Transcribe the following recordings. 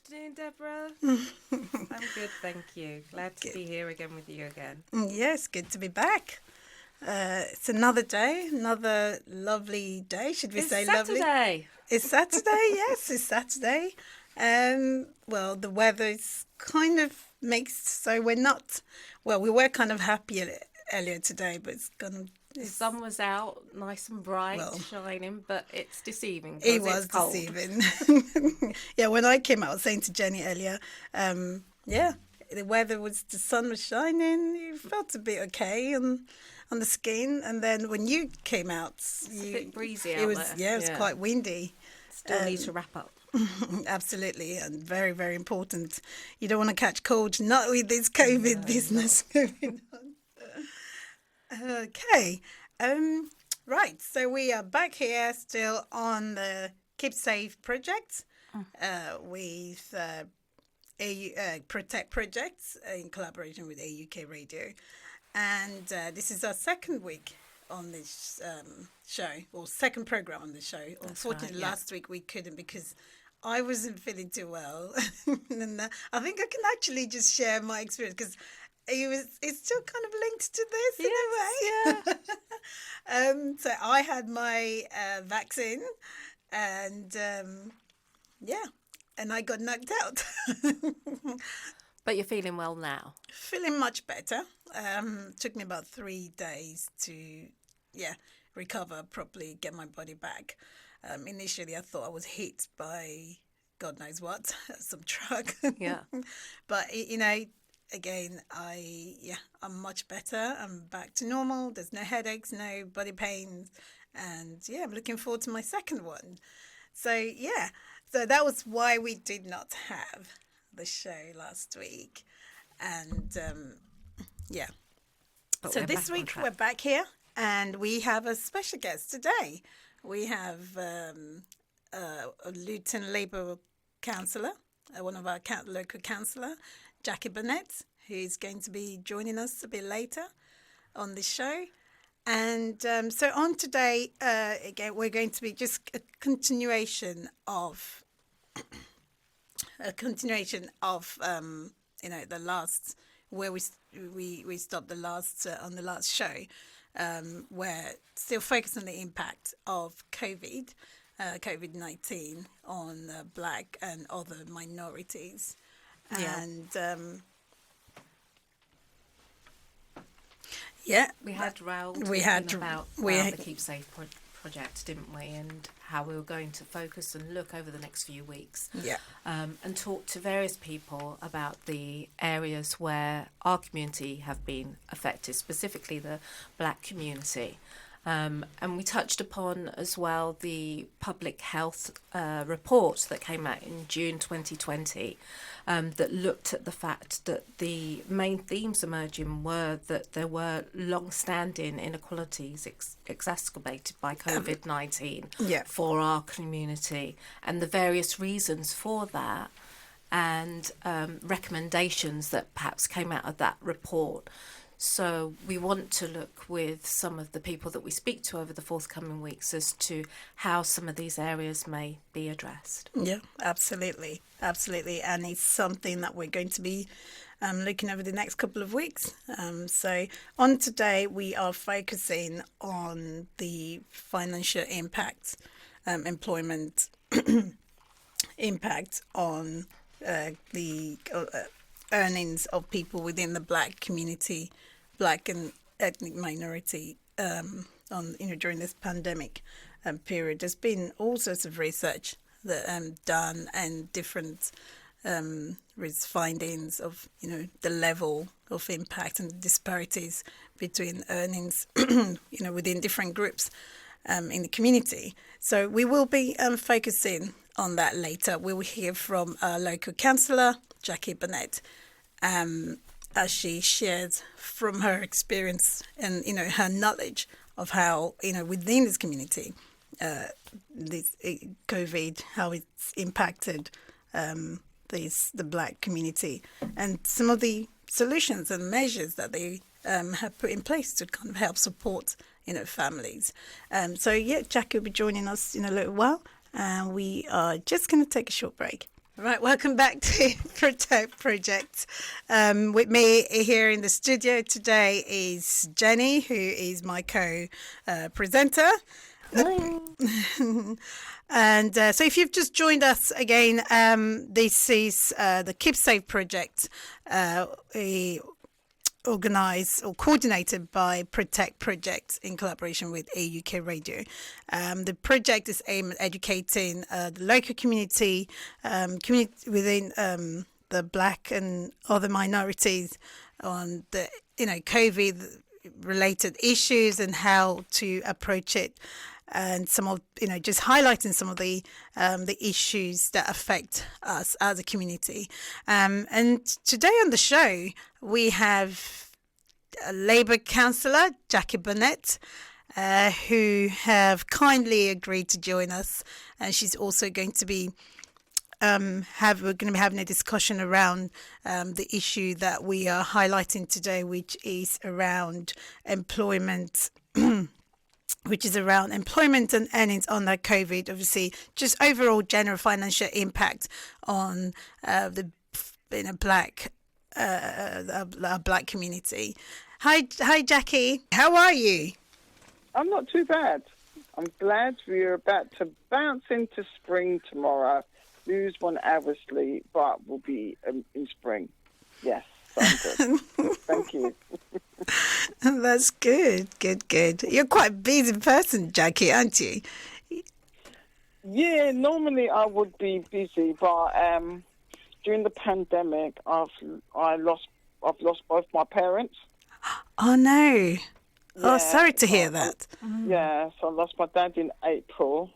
afternoon, Deborah. I'm good, thank you. Glad to be here again with you again. Yes, good to be back. It's another day, another lovely day. Should we say lovely? Saturday. It's Saturday, yes, it's Saturday. Well, the weather is kind of mixed, so we're not, we were kind of happy earlier today, but The sun was out, nice and bright, shining, but it's deceiving. It was it's cold. deceiving. Yeah, when I came out, I was saying to Jenny earlier, the sun was shining, you felt a bit okay on the skin, and then when you came out, it's a bit breezy out there. Yeah, it was quite windy. Still need to wrap up. Absolutely, and very, very important. You don't want to catch cold, not with this COVID business going on. Okay, right, so we are back here still on the Keep Safe project with Protect Projects in collaboration with AUK Radio. And this is our second week on this show, or second program on the show. Unfortunately, last week we couldn't because I wasn't feeling too well. And I think I can actually just share my experience because it's still kind of linked to this in a way. Yeah. So I had my vaccine and and I got knocked out. But you're feeling well now? Feeling much better. Took me about 3 days to, recover properly, get my body back. Initially, I thought I was hit by God knows what, some truck. Yeah. But, again, I'm much better. I'm back to normal. There's no headaches, no body pains. And, I'm looking forward to my second one. So, so that was why we did not have the show last week. And, But so this week we're back here and we have a special guest today. We have a Luton Labour councillor, one of our local councillor, Jacqui Burnett, who's going to be joining us a bit later on the show. And so on today, again, we're going to be just a continuation of the last where we stopped the last on the last show, where still focused on the impact of COVID-19 on Black and other minorities, and we had Raoul about the Keep Safe project, didn't we, and how we were going to focus and look over the next few weeks and talk to various people about the areas where our community have been affected, specifically the Black community. And we touched upon as well the public health report that came out in June 2020 that looked at the fact that the main themes emerging were that there were long-standing inequalities exacerbated by COVID-19 for our community, and the various reasons for that, and recommendations that perhaps came out of that report. So we want to look with some of the people that we speak to over the forthcoming weeks as to how some of these areas may be addressed. Yeah, absolutely. Absolutely. And it's something that we're going to be looking over the next couple of weeks. So on today, we are focusing on the financial impact, employment impact on the earnings of people within the Black community, Black and ethnic minority, during this pandemic period. There's been all sorts of research that done and different findings of the level of impact and disparities between earnings, within different groups in the community. So we will be focusing on that later. We will hear from our local councillor, Jacqui Burnett, as she shared from her experience and her knowledge of how within this community, this COVID, how it's impacted the Black community, and some of the solutions and measures that they have put in place to kind of help support families. Jacqui will be joining us in a little while, and we are just going to take a short break. Right, welcome back to Protect Project. With me here in the studio today is Jenny, who is my co-presenter. Hello. And so if you've just joined us again, this is the Keep Safe Project, organised or coordinated by Protect Project in collaboration with AUK Radio. The project is aimed at educating the local community within the Black and other minorities on the COVID related issues and how to approach it, and some of just highlighting some of the issues that affect us as a community. And today on the show we have a Labour councillor, Jacqui Burnett, who have kindly agreed to join us, and she's also going to be we're going to be having a discussion around the issue that we are highlighting today, which is around employment. Which is around employment and earnings under COVID, obviously, just overall general financial impact on the black community. Hi, Jacqui. How are you? I'm not too bad. I'm glad we're about to bounce into spring tomorrow. Lose 1 hour sleep, but we'll be in spring. Yes, I'm good. Thank you. That's good. You're quite a busy person, Jacqui, aren't you? Yeah, normally I would be busy, but during the pandemic, I've lost both my parents. Oh no! Yeah, Oh, sorry to hear that. Yeah, so I lost my dad in April,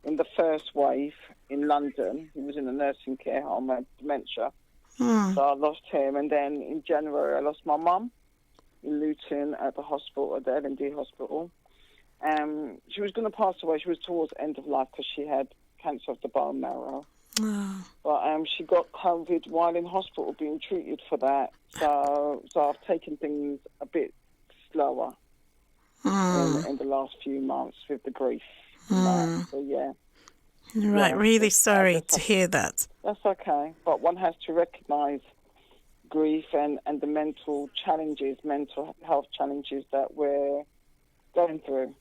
in the first wave in London. He was in a nursing care home, had dementia. So I lost him, and then in January I lost my mum in Luton at the hospital, at the L&D hospital. She was going to pass away. She was towards the end of life because she had cancer of the bone marrow. But she got COVID while in hospital being treated for that. So I've taken things a bit slower in the last few months with the grief. So yeah. Right, yeah, really sorry to hear that. That's okay. But one has to recognise grief and the mental health challenges that we're going through.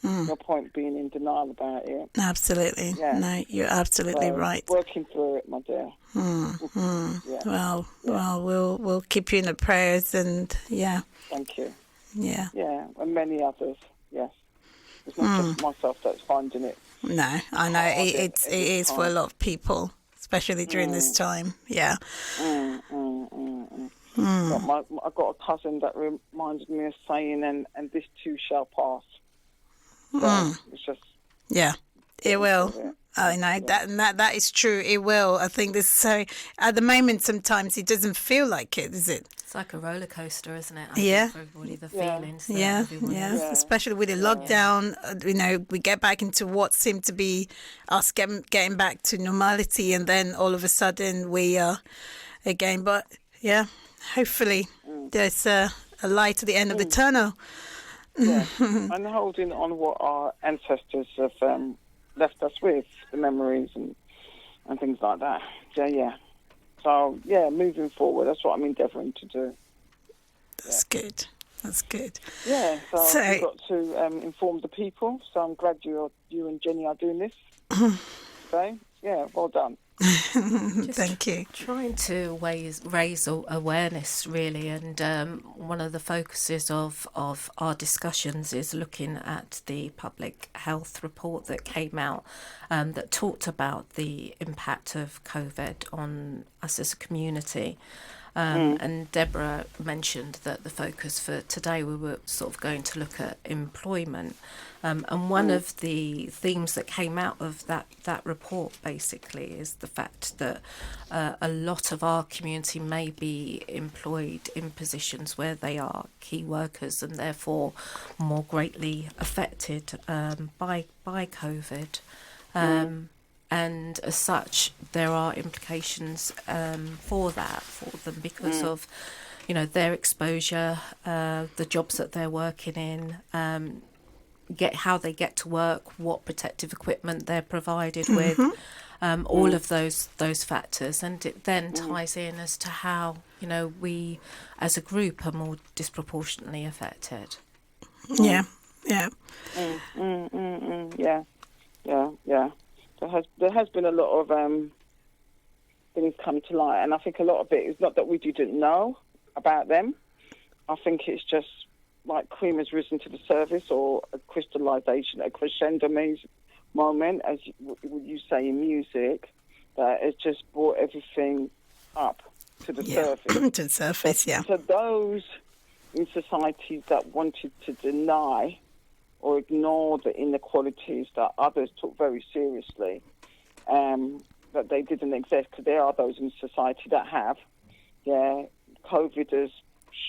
No point being in denial about it. Absolutely. Yeah. No, you're absolutely right. Working through it, my dear. Yeah. Well, we'll keep you in the prayers, and yeah. Thank you. Yeah. Yeah, and many others, yes. It's not just myself that's finding it. No, I know it is for a lot of people, especially during this time. Yeah. I got a cousin that reminded me of saying, and this too shall pass. So it's just... Yeah, it will. I know that is true. It will. I think this. So at the moment, sometimes it doesn't feel like it, is it? It's like a roller coaster, isn't it? Yeah. For everybody, the feelings. Yeah. Especially with the lockdown, we get back into what seemed to be us getting back to normality, and then all of a sudden we are again. But yeah, hopefully there's a light at the end of the tunnel. Yeah, and holding on what our ancestors have left us with, the memories and things like that. Yeah. So, moving forward, that's what I'm endeavouring to do. That's good. Yeah, so we've got to inform the people. So I'm glad you and Jenny are doing this today. Yeah, well done. Thank you. Trying to raise awareness, really, and one of the focuses of our discussions is looking at the public health report that came out that talked about the impact of COVID on us as a community. And Deborah mentioned that the focus for today, we were sort of going to look at employment. And one of the themes that came out of that report basically is the fact that a lot of our community may be employed in positions where they are key workers and therefore more greatly affected by COVID. And as such, there are implications for them because of, their exposure, the jobs that they're working in, how they get to work, what protective equipment they're provided with, all of those factors, and it then ties in as to how, you know, we as a group are more disproportionately affected. Yeah. Yeah. There has been a lot of things come to light, and I think a lot of it is not that we didn't know about them. I think it's just like cream has risen to the surface, or a crystallization, a crescendo moment, as you say in music, that has just brought everything up to the surface. To the surface, So those in societies that wanted to deny or ignore the inequalities that others took very seriously, that they didn't exist, because there are those in society that have. Yeah, COVID has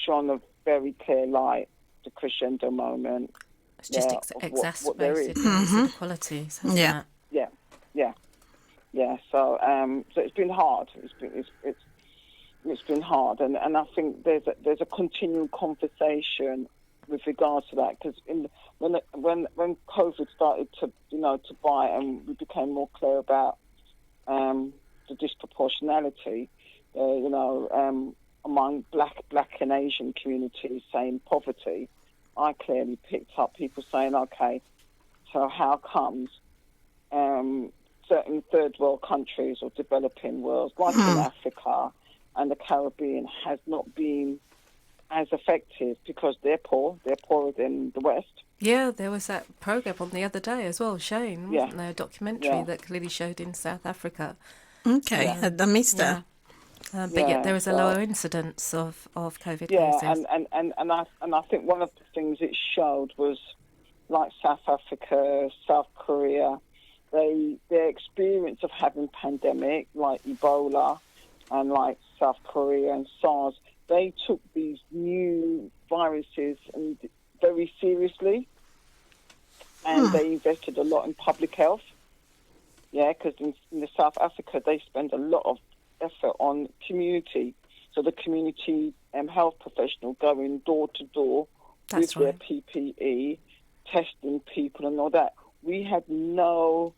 shone a very clear light, the crescendo moment. It's just exacerbated these inequalities, hasn't it? Yeah. So it's been hard. It's been hard, and I think there's a continuing conversation with regards to that, because when COVID started to bite, and we became more clear about the disproportionality, among black and Asian communities, saying poverty, I clearly picked up people saying, okay, so how comes certain third world countries or developing worlds, like in Africa and the Caribbean, has not been as effective because they're poor, they're poorer than the West. Yeah, there was that programme on the other day as well, showing, wasn't there, a documentary that clearly showed in South Africa. Okay, I missed that. But yet there was a lower incidence of COVID cases. And I think one of the things it showed was, like South Africa, South Korea, their experience of having pandemic, like Ebola, and like South Korea and SARS, they took these new viruses and very seriously, and they invested a lot in public health. Yeah, because in South Africa, they spend a lot of effort on community. So the community health professional going door to door with their PPE, testing people and all that. We had no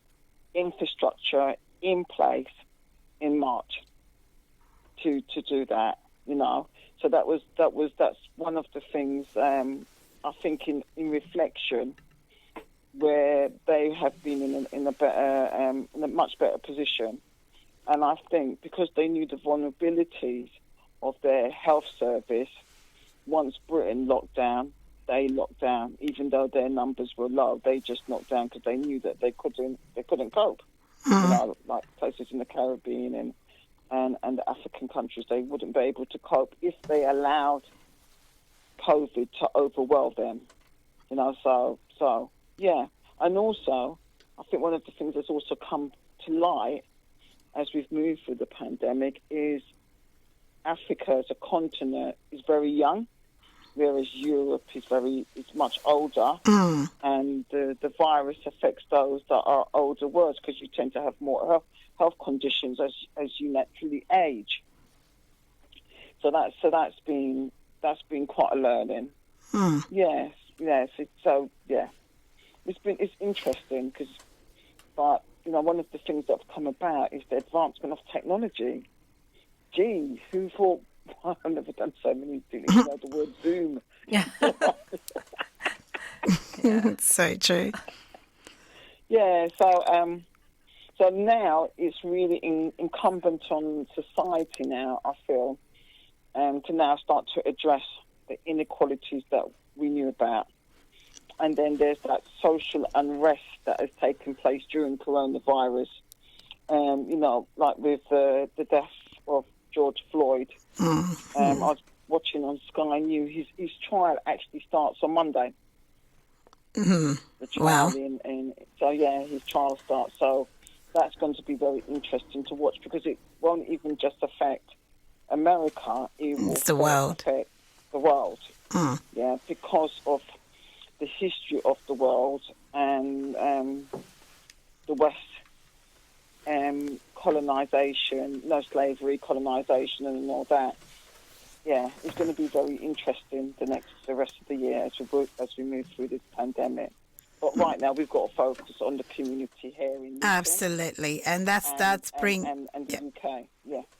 infrastructure in place in March to do that, So that's one of the things I think in reflection, where they have been in a much better position. And I think because they knew the vulnerabilities of their health service, once Britain locked down, they locked down. Even though their numbers were low, they just locked down because they knew that they couldn't cope. Like places in the Caribbean and the African countries, they wouldn't be able to cope if they allowed COVID to overwhelm them. So yeah. And also, I think one of the things that's also come to light as we've moved through the pandemic is Africa as a continent is very young, whereas Europe is much older, and the virus affects those that are older worse, because you tend to have more health conditions as you naturally age. So that's been quite a learning. Yes. It's interesting because, but one of the things that's come about is the advancement of technology. Gee, who thought? I've never done so many things. The word Zoom. Yeah. It's so true. Yeah. So now it's really incumbent on society now, I feel, to now start to address the inequalities that we knew about. And then there's that social unrest that has taken place during coronavirus. Like with the death of George Floyd. I was watching on Sky News. His trial actually starts on Monday. The trial his trial starts. So that's going to be very interesting to watch, because it won't even just affect America. It will the world. Affect the world. Yeah, because of the history of the world and the West. Colonization, slavery, colonization, and all that. Yeah, it's going to be very interesting the rest of the year as we move through this pandemic. But right now we've got to focus on the community here in Luton. Absolutely, and that's and the UK.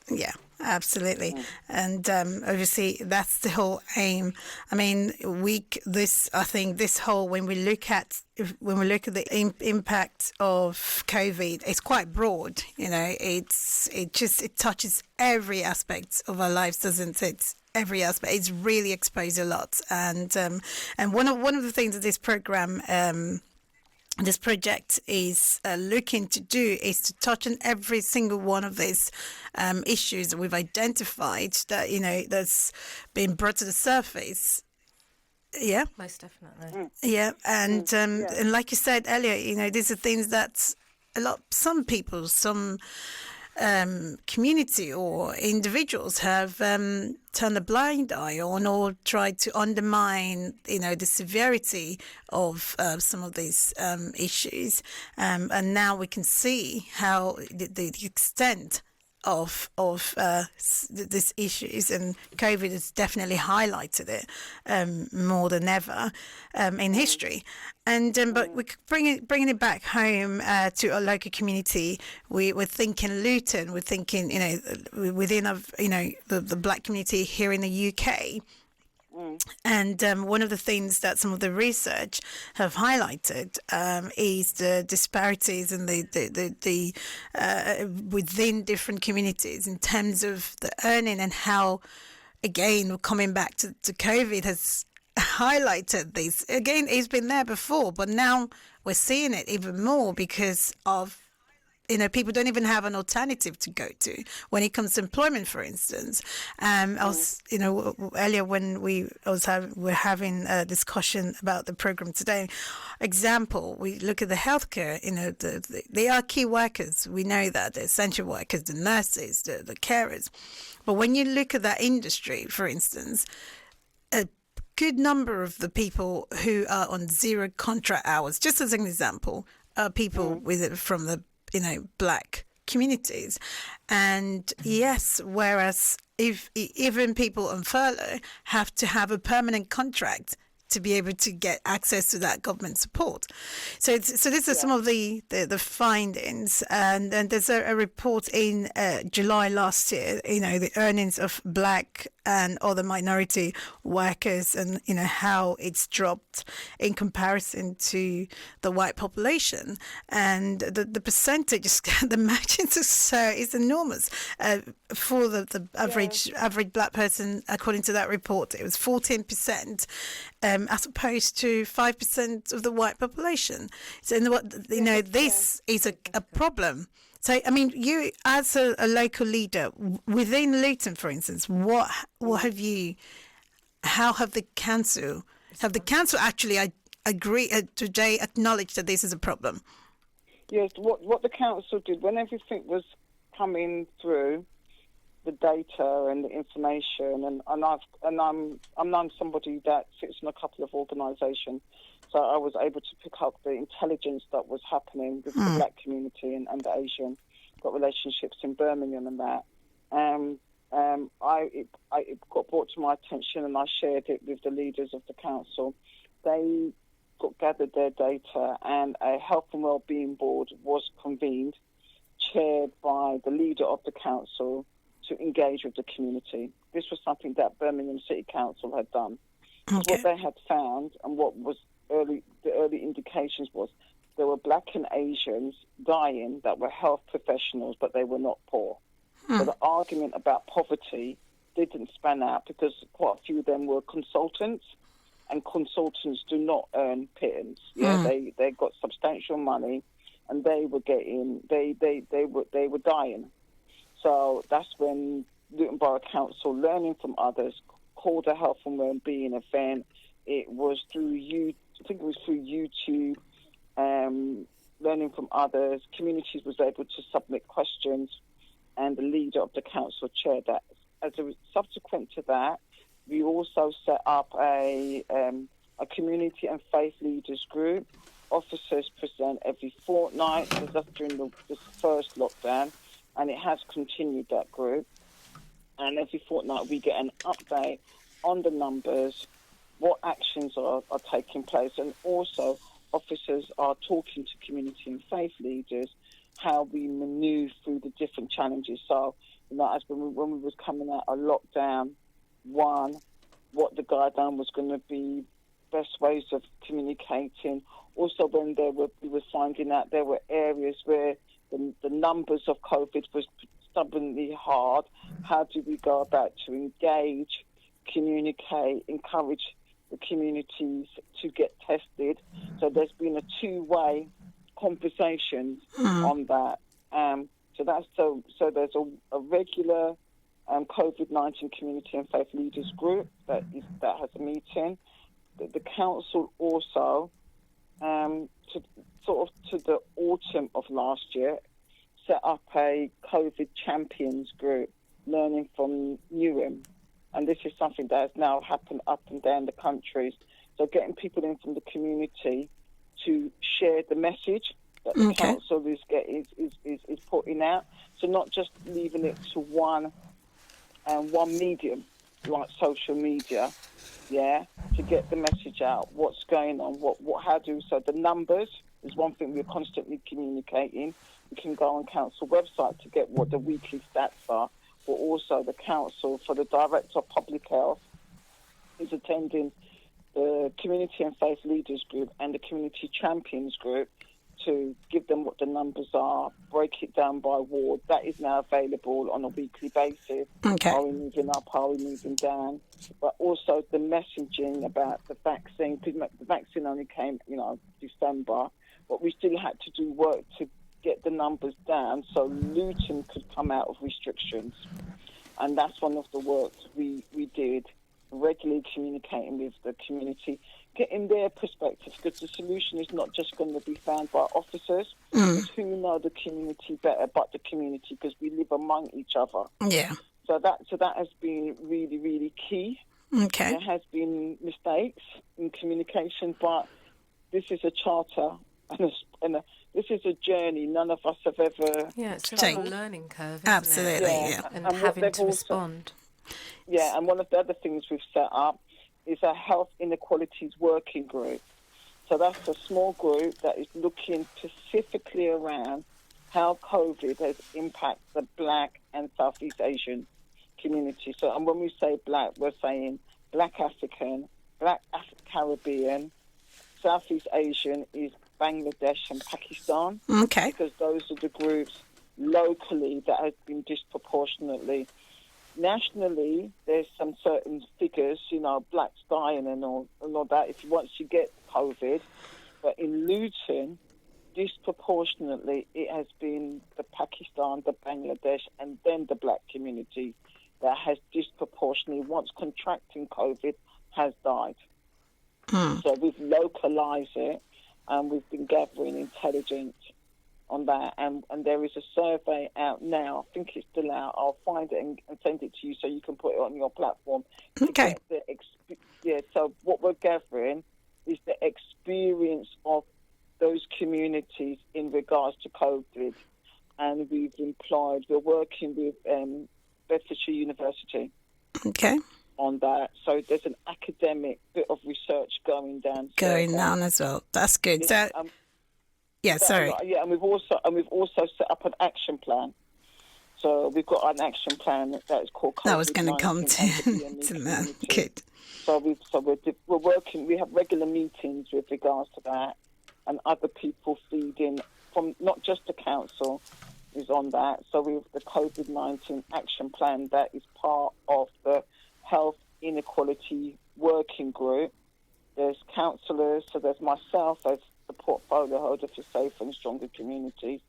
Yeah, absolutely. And obviously that's the whole aim. I mean, I think this whole, when we look at the impact of COVID, it's quite broad. You know, it touches every aspect of our lives, doesn't it? Every aspect. It's really exposed a lot. And one of the things that this program, this project is looking to do is to touch on every single one of these issues that we've identified that, you know, that's been brought to the surface. Yeah, most definitely. Yeah, and like you said earlier, you know, these are things that some people, some community or individuals have turned a blind eye on, or tried to undermine, you know, the severity of some of these issues, and now we can see how the extent of these issues, and COVID has definitely highlighted it more than ever in history. And but we're bringing it back home to our local community. We're thinking Luton. We're thinking, you know, within the Black community here in the UK. And one of the things that some of the research have highlighted is the disparities in the within different communities in terms of the earning, and how, again, coming back to COVID has highlighted this. Again, it's been there before, but now we're seeing it even more because of, you know, people don't even have an alternative to go to when it comes to employment, for instance. I was, you know, earlier when we're having a discussion about the program today. Example, we look at the healthcare. You know, they are key workers. We know that, the essential workers, the nurses, the carers. But when you look at that industry, for instance, a good number of the people who are on zero contract hours, just as an example, are people from the, you know, Black communities. And yes, whereas if even people on furlough have to have a permanent contract to be able to get access to that government support. So these are some of the findings. And there's a report in July last year, you know, the earnings of Black and other minority workers, and, you know, how it's dropped in comparison to the white population. And the percentage, the margin is enormous. For the average Black person, according to that report, it was 14%, as opposed to 5% of the white population. So, this is a problem. So, I mean, you as a local leader within Luton, for instance, how have the council actually today acknowledged that this is a problem? Yes, what the council did when everything was coming through, the data and the information, I'm somebody that sits in a couple of organisations, so I was able to pick up the intelligence that was happening with the Black community and the Asian, got relationships in Birmingham and that. It got brought to my attention, and I shared it with the leaders of the council. They gathered their data, and a health and wellbeing board was convened, chaired by the leader of the council, to engage with the community. This was something that Birmingham City Council had done. Okay. What they had found, and what was the early indications was, there were Black and Asians dying that were health professionals, but they were not poor. So the argument about poverty didn't span out, because quite a few of them were consultants, and consultants do not earn pittance. Yeah, they got substantial money, and they were dying. So that's when Luton Borough Council, learning from others, called a health and wellbeing event. It was through YouTube, learning from others. Communities was able to submit questions, and the leader of the council chaired that. Subsequent to that, we also set up a community and faith leaders group. Officers present every fortnight. So that's during the first lockdown, and it has continued, that group. And every fortnight we get an update on the numbers, what actions are taking place, and also officers are talking to community and faith leaders how we manoeuvre through the different challenges. So, as when we was coming out of lockdown, one, what the guideline was going to be, best ways of communicating. Also, when we were finding out there were areas where the numbers of COVID was stubbornly hard, how do we go about to engage, communicate, encourage the communities to get tested? So there's been a two-way conversation on that. So there's a regular COVID-19 community and faith leaders group that has a meeting. The council also, to the autumn of last year, set up a COVID champions group, learning from Newham. And this is something that has now happened up and down the countries. So getting people in from the community to share the message that the council is putting out. So not just leaving it to one medium, like social media, to get the message out, what's going on, so the numbers is one thing we're constantly communicating. You can go on council website to get what the weekly stats are, but also the council, for the director of public health, is attending the community and faith leaders group and the community champions group to give them what the numbers are, break it down by ward. That is now available on a weekly basis. Okay. Are we moving up? Are we moving down? But also the messaging about the vaccine. The vaccine only came, December, but we still had to do work to get the numbers down so Luton could come out of restrictions. And that's one of the works we did, regularly communicating with the community, getting their perspective, because the solution is not just going to be found by officers, because who know the community better but the community, because we live among each other. Yeah. So that has been really, really key. Okay. There has been mistakes in communication, but this is a charter and this is a journey none of us have ever. Yeah, it's just a learning curve, isn't Absolutely, it? And having to respond. And one of the other things we've set up is a health inequalities working group. So that's a small group that is looking specifically around how COVID has impacted the Black and Southeast Asian community. So, and when we say Black, we're saying Black African, Black Caribbean, Southeast Asian is Bangladesh and Pakistan. Okay. Because those are the groups locally that have been disproportionately. Nationally, there's some certain figures, blacks dying and all that once you get COVID. But in Luton, disproportionately, it has been the Pakistan, the Bangladesh, and then the black community that has disproportionately, once contracting COVID, has died. So we've localised it, and we've been gathering intelligence on that, and there is a survey out now. I think it's still out. I'll find it and send it to you so you can put it on your platform. Okay. So what we're gathering is the experience of those communities in regards to COVID, and we're working with Bedfordshire University. Okay. On that, so there's an academic bit of research going down as well. That's good. Yeah, Sorry. Yeah, and we've also set up an action plan. So we've got an action plan that is called COVID-19. I was going to come to that. Good. We're working. We have regular meetings with regards to that, and other people feeding from not just the council is on that. So we have the COVID-19 action plan that is part of the Health Inequality Working Group. There's councillors, so there's myself as the portfolio holder for Safer and Stronger Communities,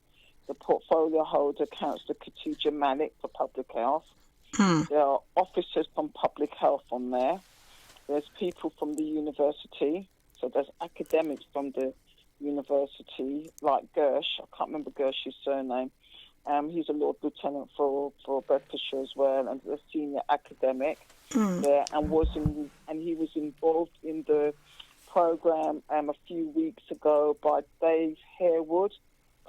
the portfolio holder, Councillor Khatija Malik for Public Health. There are officers from Public Health on there. There's people from the university, so there's academics from the university, like Gersh. I can't remember Gersh's surname. He's a Lord Lieutenant for Bedfordshire as well, and a senior academic there, and he was involved in the programme a few weeks ago by Dave Harewood,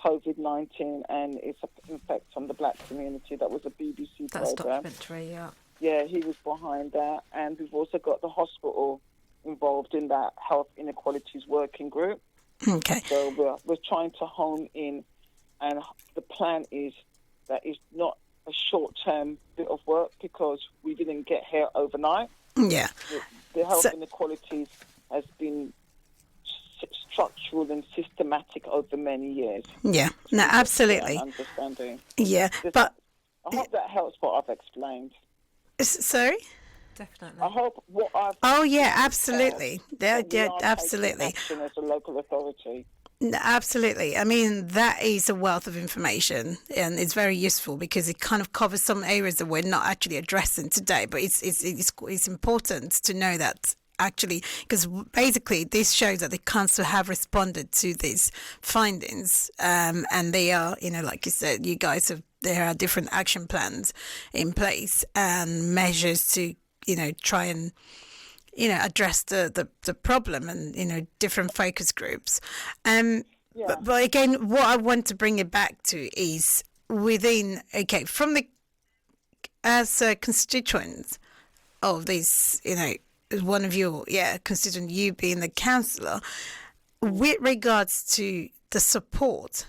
COVID-19 and its effect on the black community. That was a BBC That's programme. Documentary, yeah. Yeah, he was behind that, and we've also got the hospital involved in that Health Inequalities Working Group. Okay. So we're trying to hone in, and the plan is that it's not a short-term bit of work because we didn't get here overnight. Yeah. The health inequalities has been structural and systematic over many years. Yeah, no, absolutely. Understanding. Yeah, but I hope that helps what I've explained. Sorry? Definitely. I hope what I've... Oh, yeah, absolutely. Yeah, absolutely. Action as a local authority. Absolutely. I mean, that is a wealth of information, and it's very useful because it kind of covers some areas that we're not actually addressing today. But it's important to know that actually, because basically this shows that the council have responded to these findings, and they are, like you said, you guys have. There are different action plans in place and measures to, try and address the problem and, different focus groups. But again, what I want to bring it back to is within, as constituents of this, one of your, constituent, you being the councillor, with regards to the support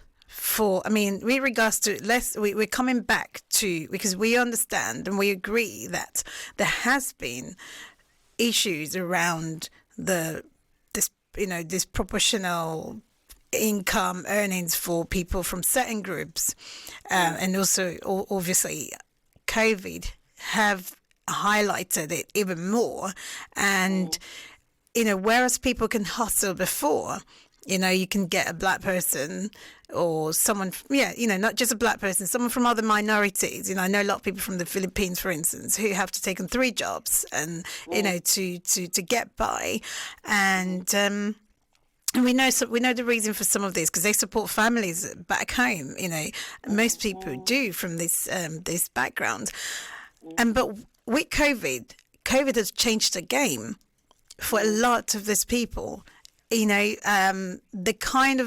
with regards to we're coming back to, because we understand and we agree that there has been issues around this disproportional income earnings for people from certain groups, and also obviously COVID have highlighted it even more. And whereas people can hustle before, you can get a black person or someone, not just a black person, someone from other minorities. I know a lot of people from the Philippines, for instance, who have to take on 3 jobs and, to get by. And we know the reason for some of this because they support families back home. Most people do from this background. But with COVID has changed the game for a lot of these people. The kind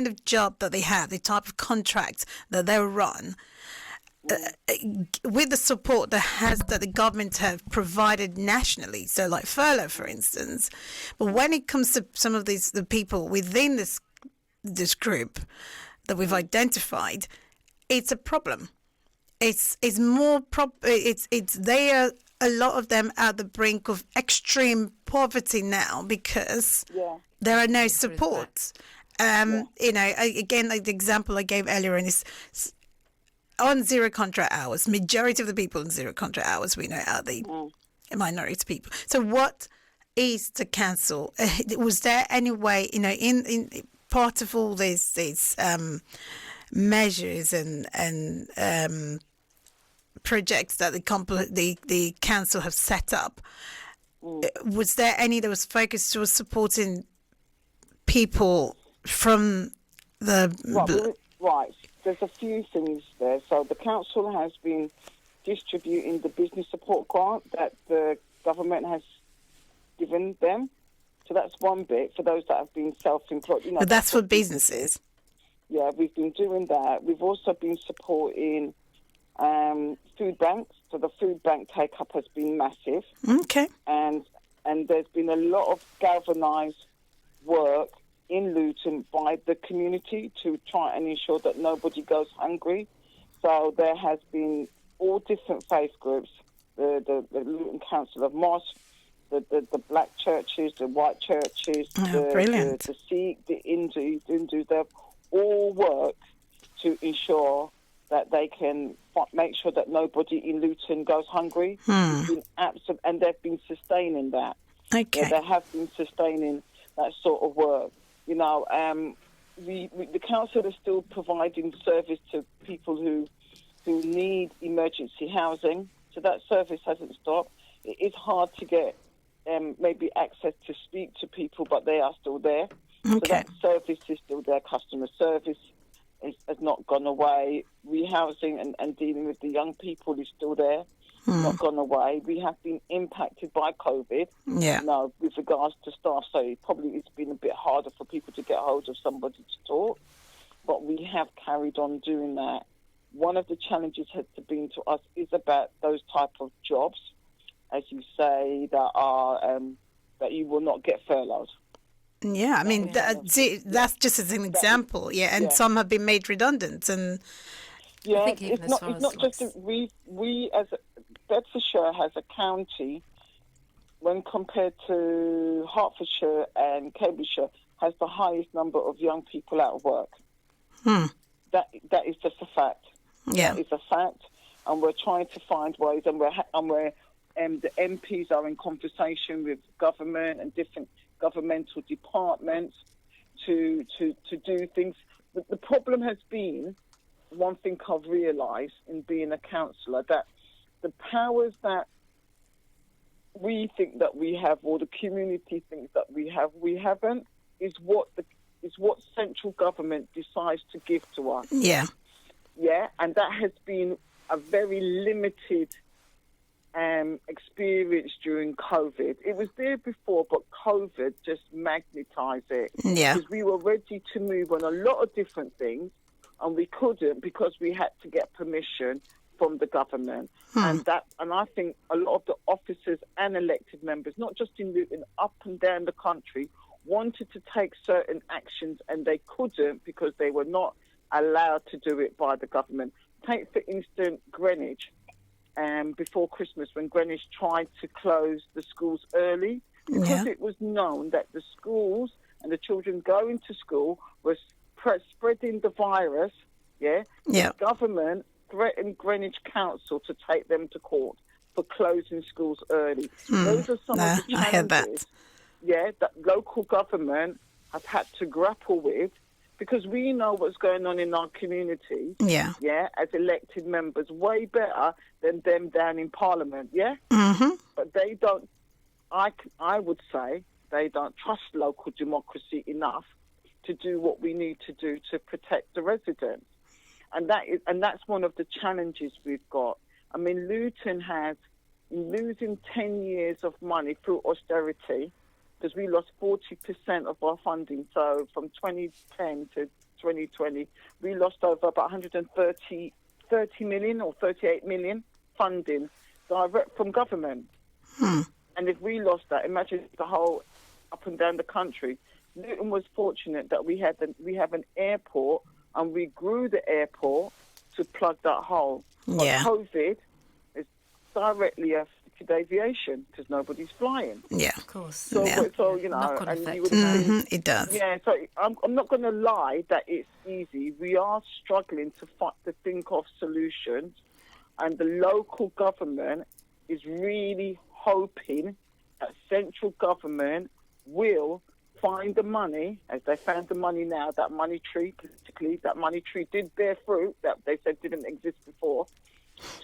of job that they have, the type of contract that they run, with the support that the government have provided nationally, so like furlough, for instance. But when it comes to some of the people within this group that we've identified, it's a problem. It's more they are. A lot of them are at the brink of extreme poverty now because there are no supports. Again, like the example I gave earlier, and is on zero contract hours. Majority of the people on zero contract hours we know are the minority people. So, what is the council? Was there any way, in part of all these measures and projects that the council have set up, was there any that was focused towards supporting people from the... Right. There's a few things there. So the council has been distributing the business support grant that the government has given them. So that's one bit for those that have been self-employed. But that's for businesses. Yeah, we've been doing that. We've also been supporting food banks. So the food bank take-up has been massive. Okay. And there's been a lot of galvanised work in Luton by the community to try and ensure that nobody goes hungry. So there has been all different faith groups, the Luton Council of Mosque, the black churches, the white churches, the Sikh, the Hindus, they've all worked to ensure that they can make sure that nobody in Luton goes hungry. It's been and they've been sustaining that. Okay. Yeah, they have been sustaining that sort of work. The council is still providing service to people who need emergency housing. So that service hasn't stopped. It is hard to get maybe access to speak to people, but they are still there. Okay. So that service is still there. Customer service has not gone away. Rehousing and dealing with the young people is still there. Not gone away. We have been impacted by COVID. Yeah. Now, with regards to staff, so it's been a bit harder for people to get hold of somebody to talk. But we have carried on doing that. One of the challenges has been to us is about those type of jobs, as you say, that are that you will not get furloughed. Yeah, I mean, that's just as an example. Yeah, and some have been made redundant. And I think it's not just we as Bedfordshire has a county, when compared to Hertfordshire and Cambridgeshire, has the highest number of young people out of work. That is just a fact. Yeah, that is a fact, and we're trying to find ways, and the MPs are in conversation with government and different governmental departments to do things. But the problem has been, one thing I've realised in being a councillor, that the powers that we think that we have, or the community thinks that we haven't, is what central government decides to give to us. Yeah, and that has been a very limited experience during COVID. It was there before, but COVID just magnetised it. Yeah, because we were ready to move on a lot of different things, and we couldn't because we had to get permission from the government. And I think a lot of the officers and elected members, not just in Luton, up and down the country, wanted to take certain actions, and they couldn't because they were not allowed to do it by the government. Take, for instance, Greenwich. Before Christmas, when Greenwich tried to close the schools early, because it was known that the schools and the children going to school was spreading the virus, the government threatened Greenwich Council to take them to court for closing schools early. Those are some of the challenges I heard that. That local government have had to grapple with, because we know what's going on in our community, as elected members, way better than them down in Parliament, But they don't, I would say, they don't trust local democracy enough to do what we need to do to protect the residents. And that's one of the challenges we've got. I mean, Luton has, losing 10 years of money through austerity, because we lost 40% of our funding. So from 2010 to 2020, we lost over about 130 million or 38 million funding direct from government. And if we lost that, imagine the whole up and down the country. Luton was fortunate that we have an airport, and we grew the airport to plug that hole. But COVID is directly affected aviation because nobody's flying. Yeah, of course. So you know, and you would it does. Yeah, so I'm not going to lie that it's easy. We are struggling to think of solutions, and the local government is really hoping that central government will find the money, as they found the money now. That money tree, particularly, that money tree did bear fruit that they said didn't exist before,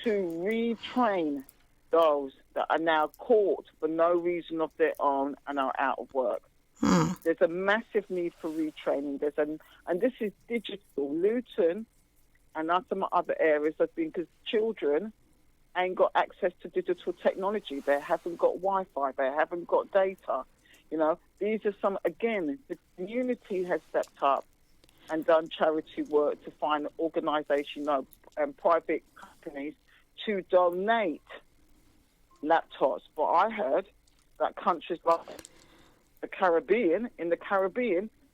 to retrain those that are now caught for no reason of their own and are out of work. There's a massive need for retraining. And this is digital. Luton and some other areas have been, because children ain't got access to digital technology. They haven't got Wi-Fi. They haven't got data. You know, these are some, again, the community has stepped up and done charity work to find organisations, and private companies to donate laptops. But I heard that countries like the Caribbean,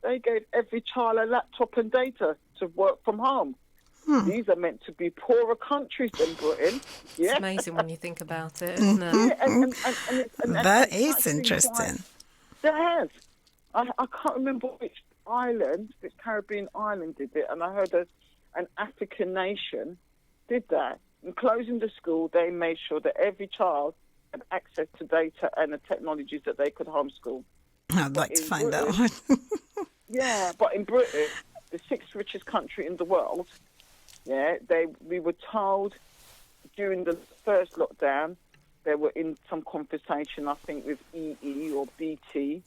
they gave every child a laptop and data to work from home. These are meant to be poorer countries than Britain. It's amazing when you think about it, isn't it? And that is interesting. There has. I can't remember which Caribbean island did it, and I heard an African nation did that. In closing the school, they made sure that every child had access to data and the technologies that they could homeschool. I'd like to find that one. Yeah, but in Britain, the sixth richest country in the world, we were told during the first lockdown, they were in some conversation, I think, with EE or BT,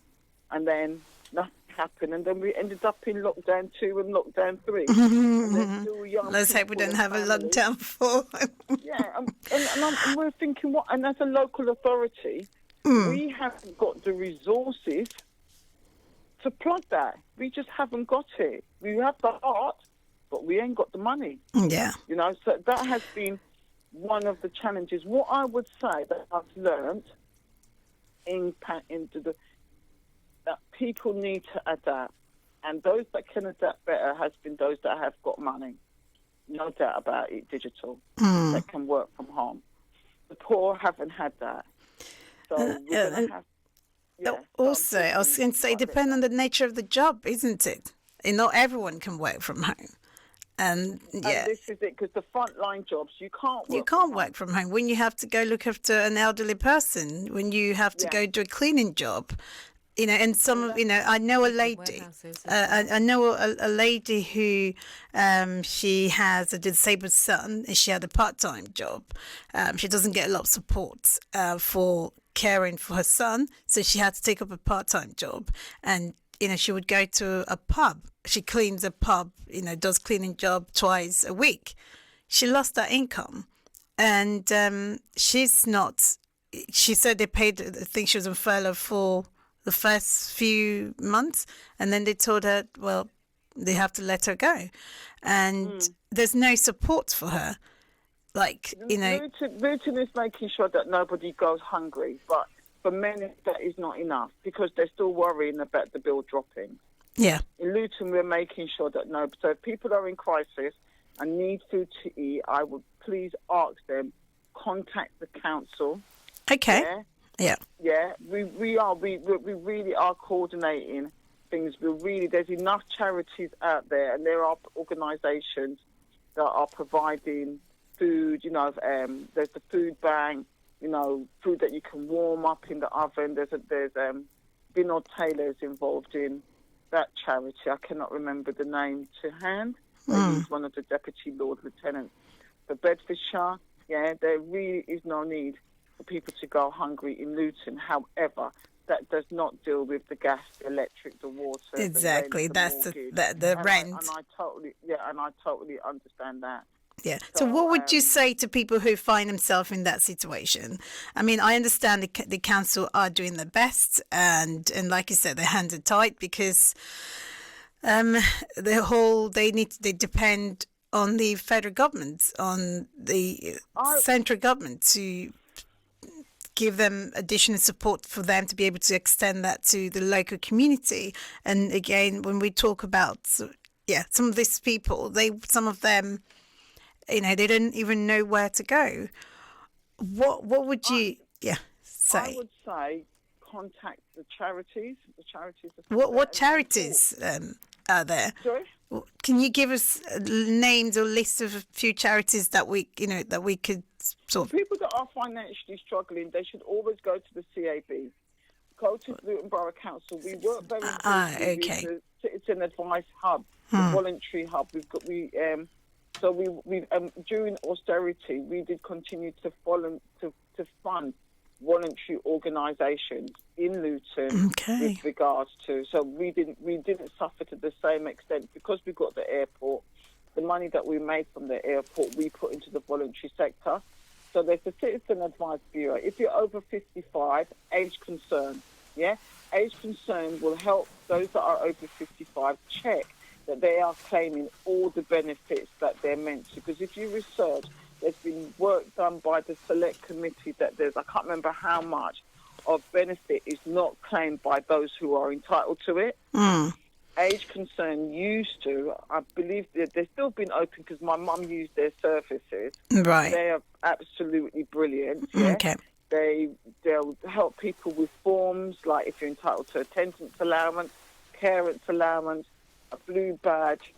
and then nothing happened, and then we ended up in lockdown 2 and lockdown 3. Let's hope we don't have a lockdown 4. And we're thinking, what? And as a local authority, we haven't got the resources to plug that. We just haven't got it. We have the heart, but we ain't got the money. Yeah. You know, so that has been one of the challenges. What I would say that I've learned that people need to adapt. And those that can adapt better has been those that have got money. No doubt about it, digital, that can work from home. The poor haven't had that. So we're going to have... Yeah, also, I was going to say, depend on the nature of the job, isn't it? And not everyone can work from home. And this is it, because the frontline jobs, you can't work from home. When you have to go look after an elderly person, when you have to go do a cleaning job, and some of, I know a lady, I know a lady who, she has a disabled son and she had a part-time job. She doesn't get a lot of support for caring for her son, so she had to take up a part-time job, and she would go to a pub. She cleans a pub, does cleaning job twice a week. She lost that income, and she said they paid, I think she was on furlough for the first few months, and then they told her, well, they have to let her go, and there's no support for her. Luton is making sure that nobody goes hungry, but for many that is not enough, because they're still worrying about the bill dropping. Yeah. In Luton, we're making sure that so if people are in crisis and need food to eat, I would please ask them, contact the council. Okay. Yeah. Yeah. We really are coordinating things. There's enough charities out there, and there are organisations that are providing food. There's the food bank. Food that you can warm up in the oven. There's Burnett Taylor's involved in that charity. I cannot remember the name to hand. He's one of the Deputy Lord Lieutenants for Bedfordshire. Yeah, there really is no need for people to go hungry in Luton. However, that does not deal with the gas, the electric, the water. Exactly, the that's mortgage. the rent. I totally understand that. Yeah. So what would you say to people who find themselves in that situation? I mean, I understand the council are doing their best, and like you said, their hands are tight because they depend on the federal government, on the central government to give them additional support for them to be able to extend that to the local community. And again, when we talk about some of these people, some of them, they don't even know where to go. What would you say? I would say contact the charities. The charities. What charities are there? Sorry? Can you give us names or lists of a few charities that we could sort of... People that are financially struggling, they should always go to the CAB. Go to Luton Borough Council. We work very closely with the Citizen Advice Hub, the voluntary hub. During austerity, we did continue to fund voluntary organisations in Luton with regards to. So we didn't suffer to the same extent because we got the airport. The money that we made from the airport, we put into the voluntary sector. So there's the Citizen Advice Bureau. If you're over 55, age concern, age concern will help those that are over 55 check that they are claiming all the benefits that they're meant to. Because if you research, there's been work done by the select committee that I can't remember how much of benefit is not claimed by those who are entitled to it. Age concern used to, I believe they've still been open because my mum used their services. Right. They are absolutely brilliant. Okay. They'll help people with forms, like if you're entitled to attendance allowance, carance allowance, a blue badge.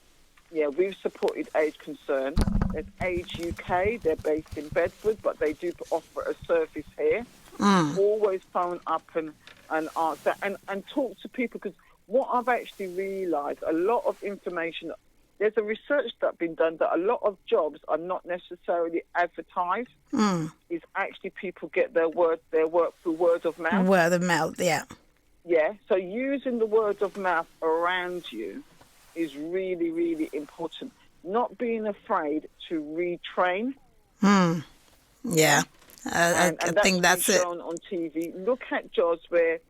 Yeah, we've supported Age Concern. There's Age UK. They're based in Bedford, but they do offer a service here. Always phone up and answer and talk to people, because what I've actually realised, a lot of information, there's a research that's been done that a lot of jobs are not necessarily advertised. It's actually people get their work through word of mouth. Word of mouth, yeah. Yeah, so using the word of mouth around you is really, really important. Not being afraid to retrain. Yeah, I think that's it. Shown on TV. Look at jobs where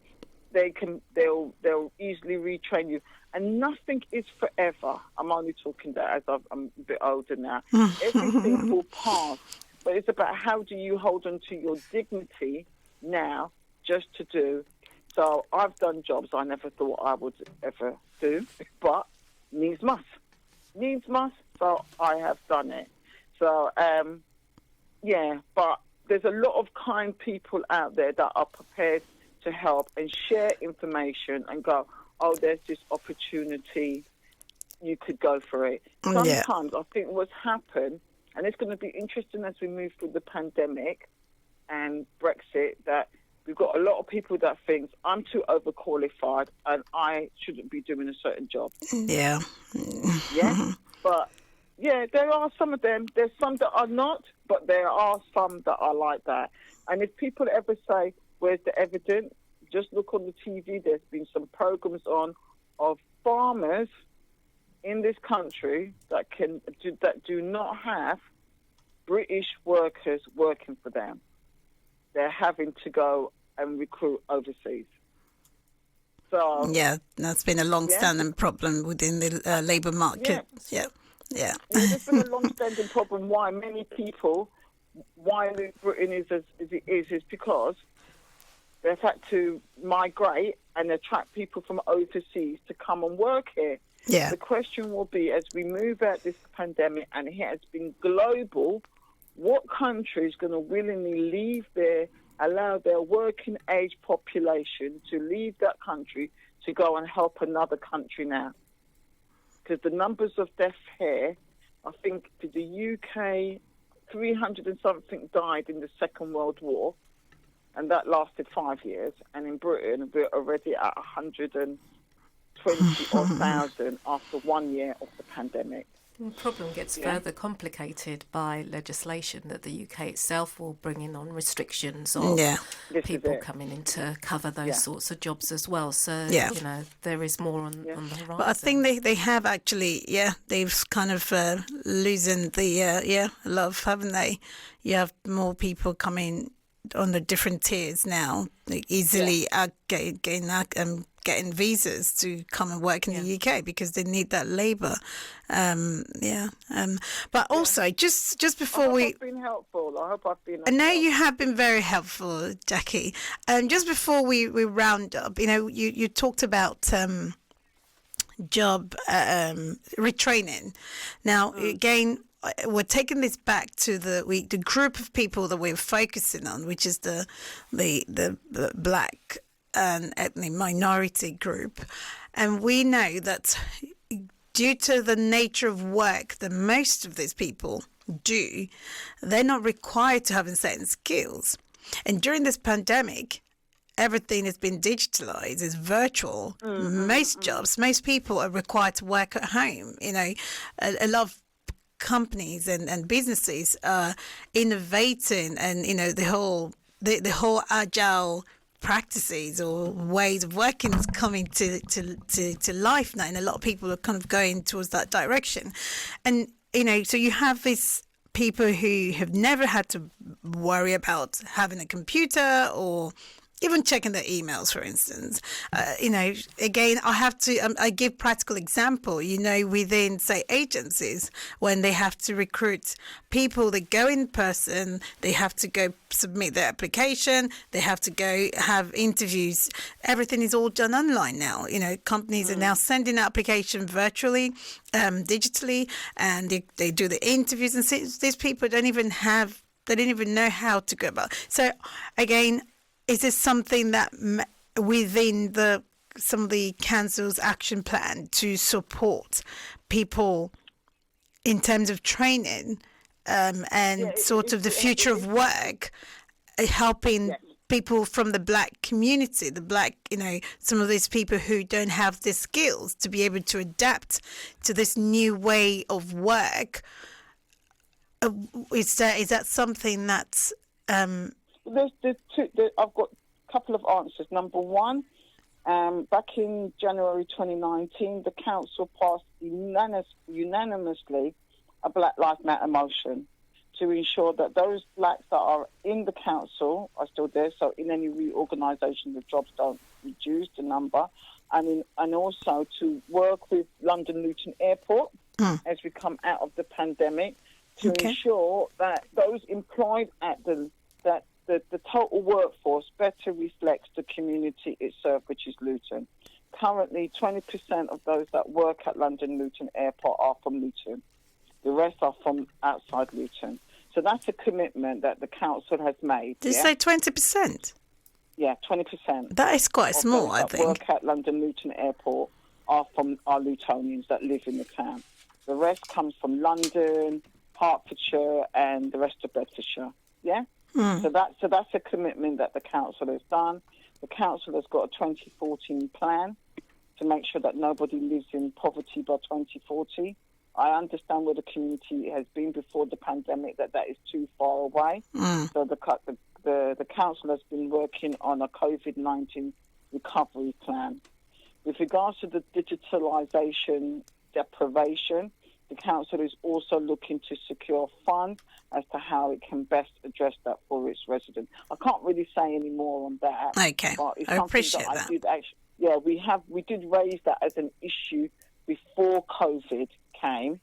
they'll easily retrain you, and nothing is forever. I'm only talking that as I'm a bit older now. Everything will pass, but it's about how do you hold on to your dignity now, just to do So I've done jobs I never thought I would ever do, but needs must. So I have done it. So, but there's a lot of kind people out there that are prepared to help and share information and go, oh, there's this opportunity, you could go for it. Sometimes I think what's happened, and it's going to be interesting as we move through the pandemic and Brexit, that we've got a lot of people that think I'm too overqualified and I shouldn't be doing a certain job. Yeah. Yeah. But yeah, there are some of them. There's some that are not, but there are some that are like that. And if people ever say, where's the evidence? Just look on the TV. There's been some programs on of farmers in this country that do not have British workers working for them. They're having to go and recruit overseas. So yeah, that's been a long-standing problem within the labour market. Yeah. There's been a long-standing problem. Why Britain is as it is because they've had to migrate and attract people from overseas to come and work here. Yeah. The question will be, as we move out this pandemic and it has been global, what country is going to willingly allow their working age population to leave that country to go and help another country now? Because the numbers of deaths here, I think to the UK, 300 and something died in the Second World War, and that lasted 5 years. And in Britain, we're already at 120,000 after 1 year of the pandemic. The problem gets further complicated by legislation that the UK itself will bring in on restrictions of people coming in to cover those sorts of jobs as well. So, there is more on the horizon. But I think they have actually, they've kind of loosened the love, haven't they? You have more people coming on the different tiers now, like easily getting visas to come and work in the UK because they need that labour. But also, just before I've been helpful. I hope I've been helpful. I know you have been very helpful, Jacqui. Just before we round up, you talked about job retraining. Now, again, we're taking this back to the group of people that we're focusing on, which is the black and ethnic minority group. And we know that due to the nature of work that most of these people do, they're not required to have certain skills. And during this pandemic, everything has been digitalized, it's virtual. Most jobs, most people are required to work at home. A lot of companies and businesses are innovating, and the whole agile practices or ways of working is coming to life now, and a lot of people are kind of going towards that direction. And so you have these people who have never had to worry about having a computer or even checking their emails, for instance. Again, I have to, I give practical example, within, say, agencies, when they have to recruit people, they go in person, they have to go submit their application, they have to go have interviews. Everything is all done online now. Companies are now sending application virtually, digitally, and they do the interviews, and these people don't even know how to go about. So, again, is this something that within some of the council's action plan to support people in terms of training and sort of the future of work, helping people from the black community, some of these people who don't have the skills to be able to adapt to this new way of work? Is that something that's... I've got a couple of answers. Number one, back in January 2019, the council passed unanimously a Black Lives Matter motion to ensure that those blacks that are in the council are still there. So in any reorganisation, the jobs don't reduce the number, and also to work with London Luton Airport as we come out of the pandemic to ensure that those employed at that the total workforce better reflects the community itself, which is Luton. Currently, 20% of those that work at London Luton Airport are from Luton. The rest are from outside Luton. So that's a commitment that the council has made. Did you say 20%? Yeah, 20%. That is quite small, I think. Work at London Luton Airport are Lutonians that live in the town. The rest comes from London, Hertfordshire, and the rest of Bedfordshire. Yeah. So that's a commitment that the council has done. The council has got a 2014 plan to make sure that nobody lives in poverty by 2040. I understand where the community has been before the pandemic, that is too far away. So the council has been working on a COVID-19 recovery plan. With regards to the digitalisation deprivation, the council is also looking to secure funds as to how it can best address that for its residents. I can't really say any more on that. Okay, but it's I appreciate that. We did raise that as an issue before COVID came.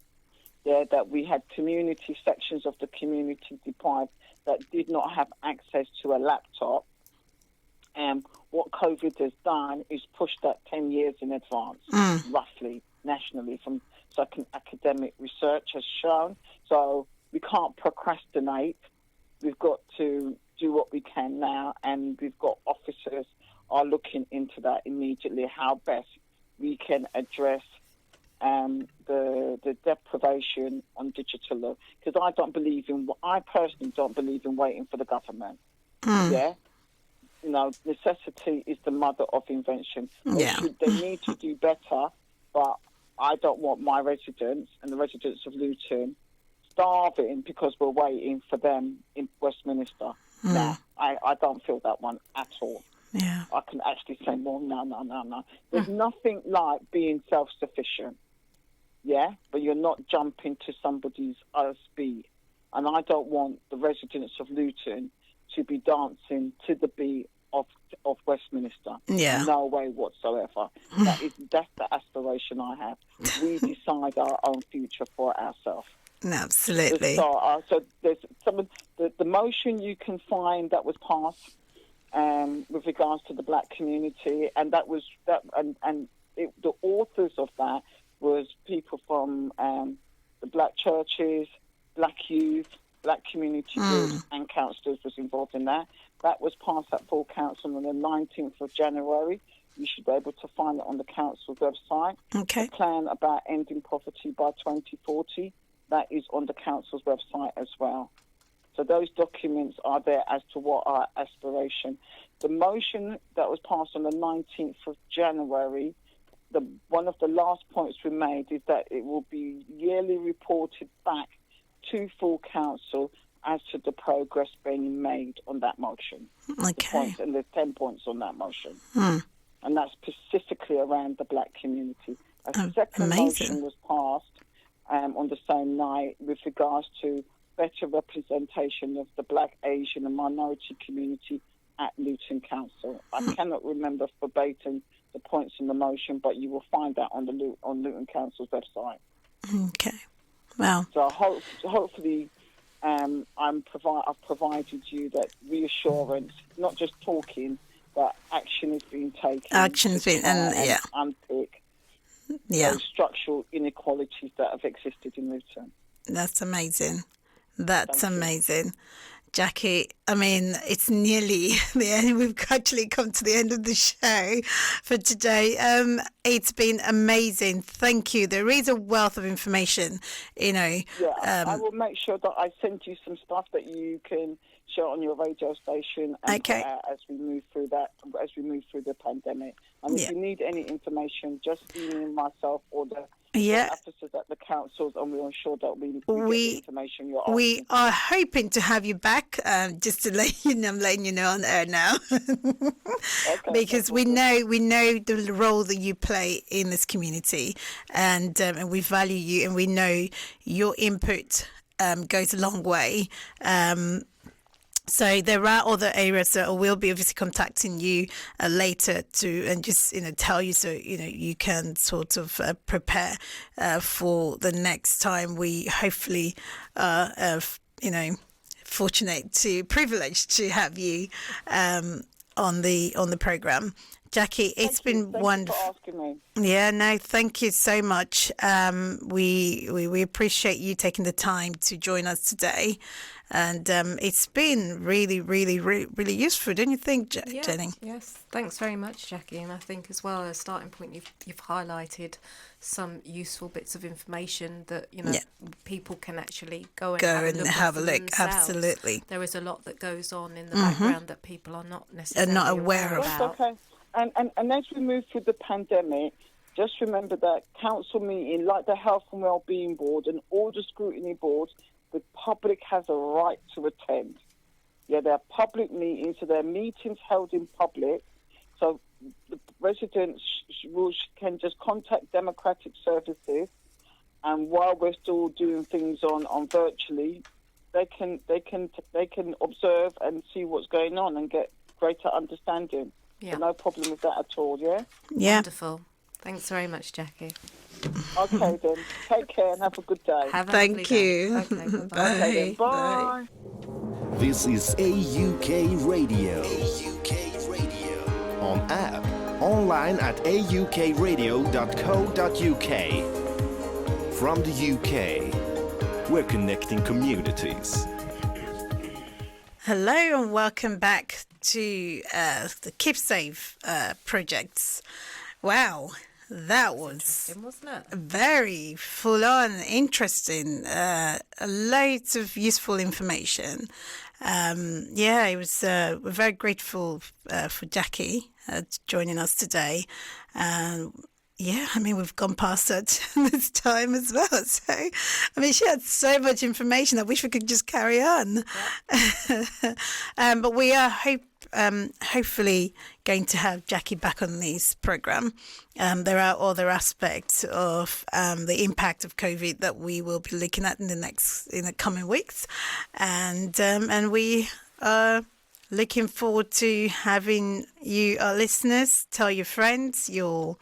Yeah, that we had community sections of the community deprived that did not have access to a laptop. And what COVID has done is push that 10 years in advance, roughly, nationally, from second academic research has shown. So we can't procrastinate. We've got to do what we can now, and we've got officers are looking into that immediately, how best we can address the deprivation on digital law. Because I personally don't believe in waiting for the government. Yeah? Necessity is the mother of invention. They need to do better, but I don't want my residents and the residents of Luton starving because we're waiting for them in Westminster. No, I don't feel that one at all. Yeah, I can actually say more. No. There's nothing like being self-sufficient. Yeah, but you're not jumping to somebody's other speed. And I don't want the residents of Luton to be dancing to the beat of Westminster. Yeah. No way whatsoever. That's the aspiration I have. We decide our own future for ourselves. Absolutely. So there's some of the motion you can find that was passed with regards to the black community, and that was that, and the authors of that was people from the black churches, black youth, black community groups, and councillors was involved in that. That was passed at full council on the 19th of January. You should be able to find it on the council's website. Okay. The plan about ending poverty by 2040, that is on the council's website as well. So those documents are there as to what our aspiration. The motion that was passed on the 19th of January, one of the last points we made is that it will be yearly reported back to full council as to the progress being made on that motion. Okay. And there's 10 points on that motion. And that's specifically around the black community. A second motion was passed on the same night with regards to better representation of the black, Asian and minority community at Luton Council. I cannot remember verbatim the points in the motion, but you will find that on Luton Council's website. Okay. Well. So hopefully I've provided you that reassurance, not just talking, but action is being taken. Action's been, and unpick those structural inequalities that have existed in Luton. That's amazing. That's amazing. Jacqui, I mean, it's nearly the end. We've actually come to the end of the show for today. It's been amazing. Thank you. There is a wealth of information, I will make sure that I send you some stuff that you can share on your radio station and as we move through the pandemic. And if you need any information, just email myself or the officers at the councils, and we'll ensure that we get the information you're asking. We are hoping to have you back, just to let you know. I'm letting you know on air now, because we know the role that you play in this community, and we value you, and we know your input goes a long way. So there are other areas that will be obviously contacting you later and just tell you, so you can sort of prepare for the next time we hopefully privileged to have you on the program. Jacqui, it's been wonderful. Thank you for asking me. Yeah, no, thank you so much. We appreciate you taking the time to join us today. And it's been really, really, really, really useful, don't you think, Jenny? Yes, thanks very much, Jacqui. And I think as well, as a starting point, you've highlighted some useful bits of information that people can actually go and have a look. Absolutely, there is a lot that goes on in the background that people are not necessarily aware of. That's okay. And as we move through the pandemic, just remember that council meeting, like the Health and Wellbeing Board and all the scrutiny boards, the public has a right to attend. Yeah, they're public meetings, so they're meetings held in public. So the residents can just contact Democratic Services, and while we're still doing things on virtually, they can observe and see what's going on and get greater understanding. Yeah. So no problem with that at all, yeah? Yeah. Wonderful. Thanks very much, Jacqui. Okay, then. Take care and have a good day. Thank you. Okay, bye. Okay, bye. This is AUK Radio. AUK Radio. On app, online at aukradio.co.uk. From the UK, we're connecting communities. Hello and welcome back to the Keep Safe projects. Wow, that was wasn't it? very full on, interesting, loads of useful information. It was. We're very grateful for Jacqui joining us today. We've gone past that this time as well. So, she had so much information. I wish we could just carry on. Yeah. But we are hopefully going to have Jacqui back on this program. There are other aspects of the impact of COVID that we will be looking at in the coming weeks, and we are looking forward to having you, our listeners, tell your friends, your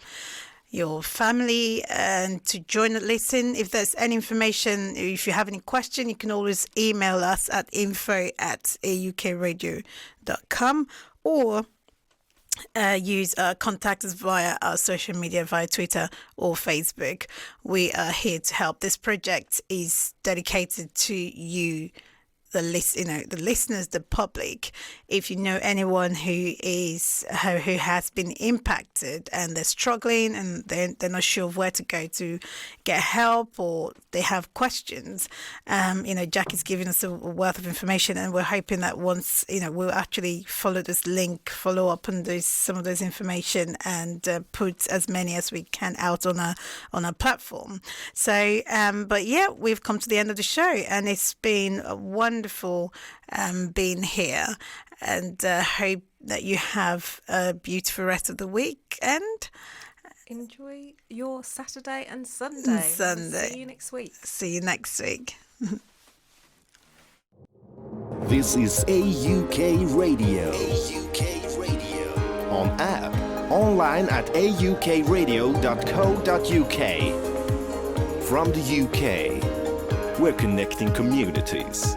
family, and to join and listen. If there's any information, if you have any question, you can always email us at info@aukradio.com or contact us via our social media, via Twitter or Facebook. We are here to help. This project is dedicated to you, the listeners, the public. If you know anyone who has been impacted and they're struggling and they're not sure of where to go to get help, or they have questions, Jacqui's giving us a wealth of information, and we're hoping that once we'll actually follow this link, follow up on some of those information, and put as many as we can out on our platform. So, we've come to the end of the show, and it's been a wonderful being here, and hope that you have a beautiful rest of the week and enjoy your Saturday and Sunday. See you next week. This is AUK Radio. AUK Radio. On app, online at aukradio.co.uk. From the UK, we're connecting communities.